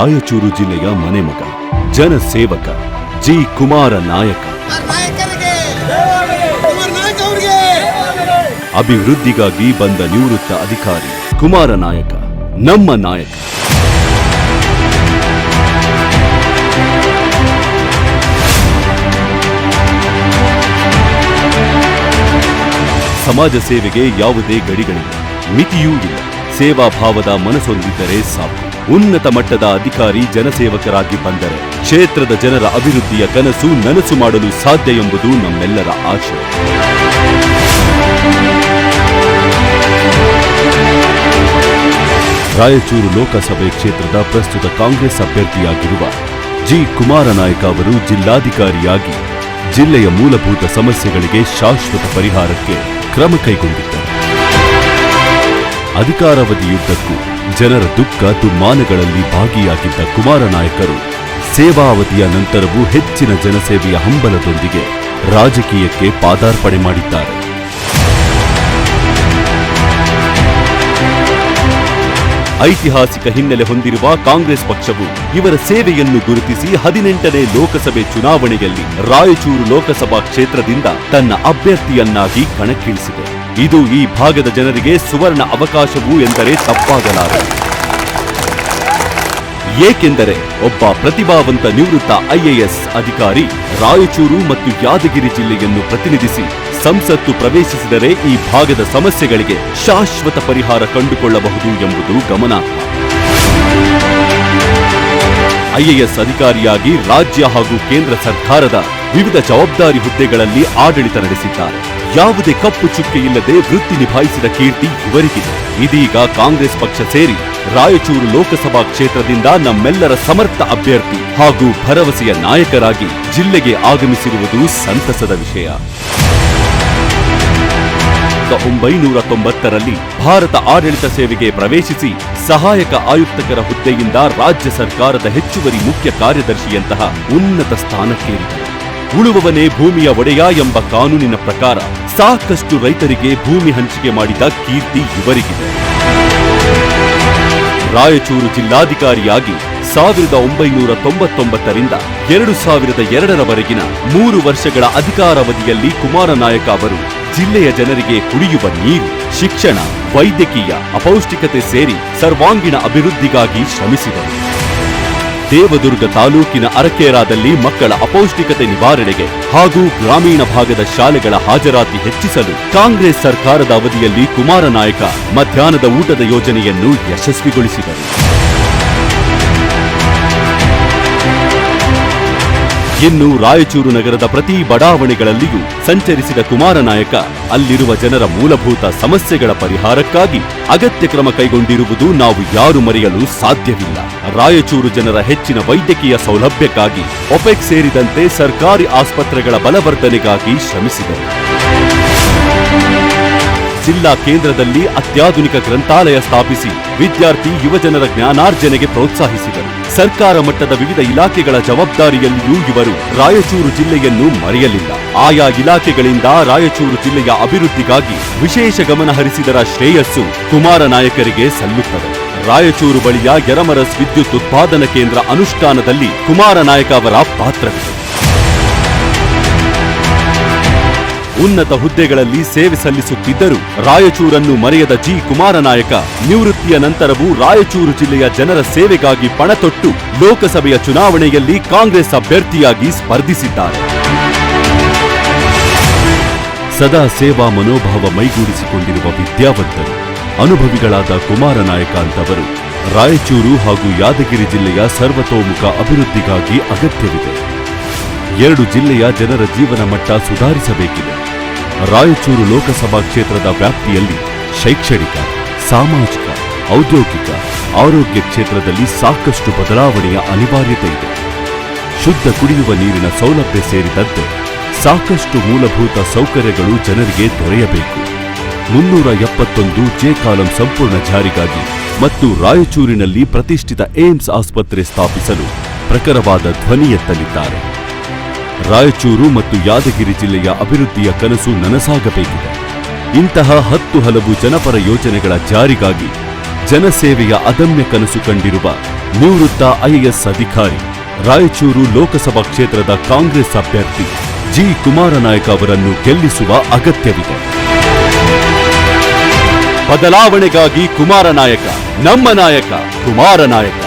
ರಾಯಚೂರು ಜಿಲ್ಲೆಯ ಮನೆಮಗ ಜನಸೇವಕ ಜಿ ಕುಮಾರ ನಾಯಕ. ಅಭಿವೃದ್ಧಿಗಾಗಿ ಬಂದ ನಿವೃತ್ತ ಅಧಿಕಾರಿ ಕುಮಾರ ನಾಯಕ ನಮ್ಮ ನಾಯಕ. ಸಮಾಜ ಸೇವೆಗೆ ಯಾವುದೇ ಗಡಿಗಳಿಲ್ಲ, ಮಿತಿಯೂ ಇಲ್ಲ. ಸೇವಾ ಭಾವದ ಮನಸ್ಸೊಂದಿದ್ದರೆ ಸಾಕು. ಉನ್ನತ ಮಟ್ಟದ ಅಧಿಕಾರಿ ಜನಸೇವಕರಾಗಿ ಬಂದರೆ ಕ್ಷೇತ್ರದ ಜನರ ಅಭಿವೃದ್ಧಿಯ ಕನಸು ನನಸು ಮಾಡಲು ಸಾಧ್ಯ ಎಂಬುದು ನಮ್ಮೆಲ್ಲರ ಆಶಯ. ರಾಯಚೂರು ಲೋಕಸಭೆ ಕ್ಷೇತ್ರದ ಪ್ರಸ್ತುತ ಕಾಂಗ್ರೆಸ್ ಅಭ್ಯರ್ಥಿಯಾಗಿರುವ ಜಿ ಕುಮಾರ ನಾಯಕ ಅವರು ಜಿಲ್ಲಾಧಿಕಾರಿಯಾಗಿ ಜಿಲ್ಲೆಯ ಮೂಲಭೂತ ಸಮಸ್ಯೆಗಳಿಗೆ ಶಾಶ್ವತ ಪರಿಹಾರಕ್ಕೆ ಕ್ರಮ ಕೈಗೊಂಡಿದ್ದರು. ಅಧಿಕಾರಾವಧಿಯುದ್ದಕ್ಕೂ ಜನರ ದುಃಖ ದುಮ್ಮಾನಗಳಲ್ಲಿ ಭಾಗಿಯಾಗಿದ್ದ ಕುಮಾರ ನಾಯಕರು ಸೇವಾವಧಿಯ ನಂತರವೂ ಹೆಚ್ಚಿನ ಜನಸೇವೆಯ ಹಂಬಲದೊಂದಿಗೆ ರಾಜಕೀಯಕ್ಕೆ ಪಾದಾರ್ಪಣೆ ಮಾಡಿದ್ದಾರೆ. ಐತಿಹಾಸಿಕ ಹಿನ್ನೆಲೆ ಹೊಂದಿರುವ ಕಾಂಗ್ರೆಸ್ ಪಕ್ಷವು ಇವರ ಸೇವೆಯನ್ನು ಗುರುತಿಸಿ 18ನೇ ಲೋಕಸಭೆ ಚುನಾವಣೆಯಲ್ಲಿ ರಾಯಚೂರು ಲೋಕಸಭಾ ಕ್ಷೇತ್ರದಿಂದ ತನ್ನ ಅಭ್ಯರ್ಥಿಯನ್ನಾಗಿ ಕಣಕ್ಕಿಳಿಸಿದೆ. ಇದು ಈ ಭಾಗದ ಜನರಿಗೆ ಸುವರ್ಣ ಅವಕಾಶವೂ ಎಂದರೆ ತಪ್ಪಾಗಲಾರದು. ಏಕೆಂದರೆ ಒಬ್ಬ ಪ್ರತಿಭಾವಂತ ನಿವೃತ್ತ ಐಎಎಸ್ ಅಧಿಕಾರಿ ರಾಯಚೂರು ಮತ್ತು ಯಾದಗಿರಿ ಜಿಲ್ಲೆಯನ್ನು ಪ್ರತಿನಿಧಿಸಿ ಸಂಸತ್ತು ಪ್ರವೇಶಿಸಿದರೆ ಈ ಭಾಗದ ಸಮಸ್ಯೆಗಳಿಗೆ ಶಾಶ್ವತ ಪರಿಹಾರ ಕಂಡುಕೊಳ್ಳಬಹುದು ಎಂಬುದು ಗಮನಾರ್ಹ. ಐಎಎಸ್ ಅಧಿಕಾರಿಯಾಗಿ ರಾಜ್ಯ ಹಾಗೂ ಕೇಂದ್ರ ಸರ್ಕಾರದ ವಿವಿಧ ಜವಾಬ್ದಾರಿ ಹುದ್ದೆಗಳಲ್ಲಿ ಆಡಳಿತ ನಡೆಸಿದ್ದಾರೆ. ಯಾವುದೇ ಕಪ್ಪು ಚುಕ್ಕೆ ಇಲ್ಲದೆ ವೃತ್ತಿ ನಿಭಾಯಿಸಿದ ಕೀರ್ತಿ ಇವರಿಗಿದೆ. ಇದೀಗ ಕಾಂಗ್ರೆಸ್ ಪಕ್ಷ ಸೇರಿ ರಾಯಚೂರು ಲೋಕಸಭಾ ಕ್ಷೇತ್ರದಿಂದ ನಮ್ಮೆಲ್ಲರ ಸಮರ್ಥ ಅಭ್ಯರ್ಥಿ ಹಾಗೂ ಭರವಸೆಯ ನಾಯಕರಾಗಿ ಜಿಲ್ಲೆಗೆ ಆಗಮಿಸಿರುವುದು ಸಂತಸದ ವಿಷಯ. 1990ರಲ್ಲಿ ಭಾರತ ಆಡಳಿತ ಸೇವೆಗೆ ಪ್ರವೇಶಿಸಿ ಸಹಾಯಕ ಆಯುಕ್ತರ ಹುದ್ದೆಯಿಂದ ರಾಜ್ಯ ಸರ್ಕಾರದ ಹೆಚ್ಚುವರಿ ಮುಖ್ಯ ಕಾರ್ಯದರ್ಶಿಯಂತಹ ಉನ್ನತ ಸ್ಥಾನಕ್ಕೇರಿದರು. ಉಳುವವನೇ ಭೂಮಿಯ ಒಡೆಯ ಎಂಬ ಕಾನೂನಿನ ಪ್ರಕಾರ ಸಾಕಷ್ಟು ರೈತರಿಗೆ ಭೂಮಿ ಹಂಚಿಕೆ ಮಾಡಿದ ಕೀರ್ತಿ ಇವರಿಗಿದೆ. ರಾಯಚೂರು ಜಿಲ್ಲಾಧಿಕಾರಿಯಾಗಿ 1999ರಿಂದ 2002ರವರೆಗಿನ 3 ವರ್ಷಗಳ ಅಧಿಕಾರಾವಧಿಯಲ್ಲಿ ಕುಮಾರ ನಾಯಕ ಅವರು ಜಿಲ್ಲೆಯ ಜನರಿಗೆ ಕುಡಿಯುವ ನೀರು, ಶಿಕ್ಷಣ, ವೈದ್ಯಕೀಯ, ಅಪೌಷ್ಟಿಕತೆ ಸೇರಿ ಸರ್ವಾಂಗೀಣ ಅಭಿವೃದ್ಧಿಗಾಗಿ ಶ್ರಮಿಸಿದರು. ದೇವದುರ್ಗ ತಾಲೂಕಿನ ಅರಕೇರಾದಲ್ಲಿ ಮಕ್ಕಳ ಅಪೌಷ್ಟಿಕತೆ ನಿವಾರಣೆಗೆ ಹಾಗೂ ಗ್ರಾಮೀಣ ಭಾಗದ ಶಾಲೆಗಳ ಹಾಜರಾತಿ ಹೆಚ್ಚಿಸಲು ಕಾಂಗ್ರೆಸ್ ಸರ್ಕಾರದ ಅವಧಿಯಲ್ಲಿ ಕುಮಾರ ನಾಯಕ ಮಧ್ಯಾಹ್ನದ ಊಟದ ಯೋಜನೆಯನ್ನು ಯಶಸ್ವಿಗೊಳಿಸಿದರು. ಇನ್ನು ರಾಯಚೂರು ನಗರದ ಪ್ರತಿ ಬಡಾವಣೆಗಳಲ್ಲಿಯೂ ಸಂಚರಿಸಿದ ಕುಮಾರ ನಾಯಕ ಅಲ್ಲಿರುವ ಜನರ ಮೂಲಭೂತ ಸಮಸ್ಯೆಗಳ ಪರಿಹಾರಕ್ಕಾಗಿ ಅಗತ್ಯ ಕ್ರಮ ಕೈಗೊಂಡಿರುವುದು ನಾವು ಯಾರು ಮರೆಯಲು ಸಾಧ್ಯವಿಲ್ಲ. ರಾಯಚೂರು ಜನರ ಹೆಚ್ಚಿನ ವೈದ್ಯಕೀಯ ಸೌಲಭ್ಯಕ್ಕಾಗಿ ಒಪೆಕ್ ಸೇರಿದಂತೆ ಸರ್ಕಾರಿ ಆಸ್ಪತ್ರೆಗಳ ಬಲವರ್ಧನೆಗಾಗಿ ಶ್ರಮಿಸಿದರು. ಜಿಲ್ಲಾ ಕೇಂದ್ರದಲ್ಲಿ ಅತ್ಯಾಧುನಿಕ ಗ್ರಂಥಾಲಯ ಸ್ಥಾಪಿಸಿ ವಿದ್ಯಾರ್ಥಿ ಯುವಜನರ ಜ್ಞಾನಾರ್ಜನೆಗೆ ಪ್ರೋತ್ಸಾಹಿಸಿದರು. ಸರ್ಕಾರ ಮಟ್ಟದ ವಿವಿಧ ಇಲಾಖೆಗಳ ಜವಾಬ್ದಾರಿಯಲ್ಲಿಯೂ ಇವರು ರಾಯಚೂರು ಜಿಲ್ಲೆಯನ್ನು ಮರೆಯಲಿಲ್ಲ. ಆಯಾ ಇಲಾಖೆಗಳಿಂದ ರಾಯಚೂರು ಜಿಲ್ಲೆಯ ಅಭಿವೃದ್ಧಿಗಾಗಿ ವಿಶೇಷ ಗಮನ ಹರಿಸಿದರ ಶ್ರೇಯಸ್ಸು ಕುಮಾರ ನಾಯಕರಿಗೆ ಸಲ್ಲುತ್ತದೆ. ರಾಯಚೂರು ಬಳಿಯ ಯರಮರಸ್ ವಿದ್ಯುತ್ ಉತ್ಪಾದನಾ ಕೇಂದ್ರ ಅನುಷ್ಠಾನದಲ್ಲಿ ಕುಮಾರ ನಾಯಕ ಅವರ ಪಾತ್ರವಿದೆ. ಉನ್ನತ ಹುದ್ದೆಗಳಲ್ಲಿ ಸೇವೆ ಸಲ್ಲಿಸುತ್ತಿದ್ದರೂ ರಾಯಚೂರನ್ನು ಮರೆಯದ ಜಿ ಕುಮಾರ ನಾಯಕ ನಿವೃತ್ತಿಯ ನಂತರವೂ ರಾಯಚೂರು ಜಿಲ್ಲೆಯ ಜನರ ಸೇವೆಗಾಗಿ ಪಣತೊಟ್ಟು ಲೋಕಸಭೆಯ ಚುನಾವಣೆಯಲ್ಲಿ ಕಾಂಗ್ರೆಸ್ ಅಭ್ಯರ್ಥಿಯಾಗಿ ಸ್ಪರ್ಧಿಸಿದ್ದಾರೆ. ಸದಾ ಸೇವಾ ಮನೋಭಾವ ಮೈಗೂಡಿಸಿಕೊಂಡಿರುವ ವಿದ್ಯಾವಂತರು, ಅನುಭವಿಗಳಾದ ಕುಮಾರ ನಾಯಕ ಅಂತವರು ರಾಯಚೂರು ಹಾಗೂ ಯಾದಗಿರಿ ಜಿಲ್ಲೆಯ ಸರ್ವತೋಮುಖ ಅಭಿವೃದ್ಧಿಗಾಗಿ ಅಗತ್ಯವಿದೆ. 2 ಜಿಲ್ಲೆಯ ಜನರ ಜೀವನ ಮಟ್ಟ ಸುಧಾರಿಸಬೇಕಿದೆ. ರಾಯಚೂರು ಲೋಕಸಭಾ ಕ್ಷೇತ್ರದ ವ್ಯಾಪ್ತಿಯಲ್ಲಿ ಶೈಕ್ಷಣಿಕ, ಸಾಮಾಜಿಕ, ಔದ್ಯೋಗಿಕ, ಆರೋಗ್ಯ ಕ್ಷೇತ್ರದಲ್ಲಿ ಸಾಕಷ್ಟು ಬದಲಾವಣೆಯ ಅನಿವಾರ್ಯತೆ ಇದೆ. ಶುದ್ಧ ಕುಡಿಯುವ ನೀರಿನ ಸೌಲಭ್ಯ ಸೇರಿದಂತೆ ಸಾಕಷ್ಟು ಮೂಲಭೂತ ಸೌಕರ್ಯಗಳು ಜನರಿಗೆ ದೊರೆಯಬೇಕು. 371 ಜೆ ಕಾಲಂ ಸಂಪೂರ್ಣ ಜಾರಿಗಾಗಿ ಮತ್ತು ರಾಯಚೂರಿನಲ್ಲಿ ಪ್ರತಿಷ್ಠಿತ ಏಮ್ಸ್ ಆಸ್ಪತ್ರೆ ಸ್ಥಾಪಿಸಲು ಪ್ರಖರವಾದ ಧ್ವನಿ ಎತ್ತಲಿದ್ದಾರೆ. ರಾಯಚೂರು ಮತ್ತು ಯಾದಗಿರಿ ಜಿಲ್ಲೆಯ ಅಭಿವೃದ್ಧಿಯ ಕನಸು ನನಸಾಗಬೇಕಿದೆ. ಇಂತಹ 10 ಹಲವು ಜನಪರ ಯೋಜನೆಗಳ ಜಾರಿಗಾಗಿ ಜನಸೇವೆಯ ಅದಮ್ಯ ಕನಸು ಕಂಡಿರುವ ನಿವೃತ್ತ IAS ಅಧಿಕಾರಿ, ರಾಯಚೂರು ಲೋಕಸಭಾ ಕ್ಷೇತ್ರದ ಕಾಂಗ್ರೆಸ್ ಅಭ್ಯರ್ಥಿ ಜಿ. ಕುಮಾರನಾಯಕ ಅವರನ್ನು ಗೆಲ್ಲಿಸುವ ಅಗತ್ಯವಿದೆ. ಬದಲಾವಣೆಗಾಗಿ ಕುಮಾರನಾಯಕ, ನಮ್ಮ ನಾಯಕ ಕುಮಾರನಾಯಕ.